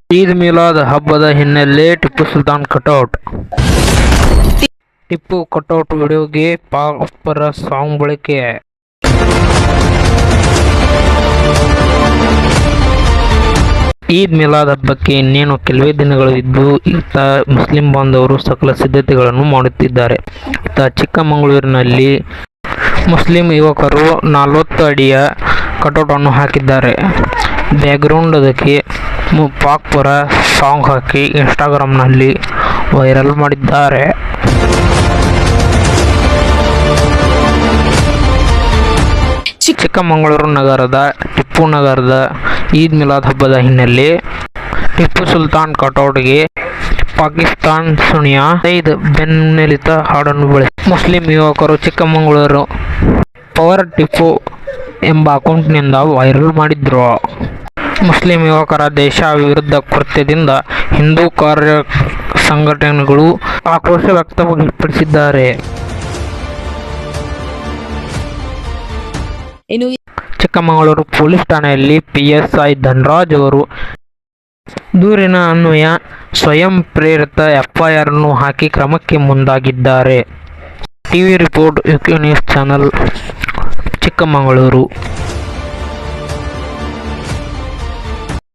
ಈದ್ ಮಿಲಾದ್ ಹಬ್ಬದ ಹಿನ್ನೆಲೆ Tipu Sultan cutout. Tipu cutout ವಿಡಿಯೋಗೆ ಪಾಪರ ಸಾಂಗ್ ಬಳಕೆ. ಈದ್ ಮಿಲಾದ್ ಹಬ್ಬಕ್ಕೆ ಇನ್ನೇನು ಕೆಲವೇ ದಿನಗಳು ಇದ್ದು ಇತ್ತ ಮುಸ್ಲಿಂ ಬಾಂಧವರು ಸಕಲ ಸಿದ್ಧತೆಗಳನ್ನು ಮಾಡುತ್ತಿದ್ದಾರೆ. ಇತ್ತ ಚಿಕ್ಕಮಗಳೂರಿನಲ್ಲಿ ಮುಸ್ಲಿಂ ಯುವಕರು 40 ಅಡಿಯ ಕಟೌಟ್ ಅನ್ನು ಹಾಕಿದ್ದಾರೆ. ಬ್ಯಾಕ್ಗ್ರೌಂಡ್ ಅದಕ್ಕೆ ಪಾಕ್ ಪರ ಸಾಂಗ್ ಹಾಕಿ ಇನ್ಸ್ಟಾಗ್ರಾಮ್ನಲ್ಲಿ ವೈರಲ್ ಮಾಡಿದ್ದಾರೆ. ಚಿಕ್ಕಮಗಳೂರು ನಗರದ ಟಿಪ್ಪು ನಗರದ ಈದ್ ಮಿಲಾದ್ ಹಬ್ಬದ ಹಿನ್ನೆಲೆ ಟಿಪ್ಪು ಸುಲ್ತಾನ್ ಕಟೌಟ್ಗೆ ಪಾಕಿಸ್ತಾನ್ ಸುನಿಯಾ ಸೈದ್ ಬೆನ್ನೆಲಿತ ಹಾಡನ್ನು ಬಳಸಿ ಮುಸ್ಲಿಂ ಯುವಕರು ಚಿಕ್ಕಮಗಳೂರು ಪವರ್ ಟಿಪ್ಪು ಎಂಬ ಅಕೌಂಟ್ನಿಂದ ವೈರಲ್ ಮಾಡಿದ್ರು. ಮುಸ್ಲಿಂ ಯುವಕರ ದೇಶ ವಿರುದ್ಧ ಕೃತ್ಯದಿಂದ ಹಿಂದೂ ಕಾರ್ಯ ಸಂಘಟನೆಗಳು ಆಕ್ರೋಶ ವ್ಯಕ್ತಪಡಿಸಿದ್ದಾರೆ. ಚಿಕ್ಕಮಗಳೂರು ಪೊಲೀಸ್ ಠಾಣೆಯಲ್ಲಿ PSI ಧನರಾಜ್ ಅವರು ದೂರಿನ ಅನ್ವಯ ಸ್ವಯಂ ಪ್ರೇರಿತ FIR ಅನ್ನು ಹಾಕಿ ಕ್ರಮಕ್ಕೆ ಮುಂದಾಗಿದ್ದಾರೆ. TV report, UK news channel, Chikkamagaluru.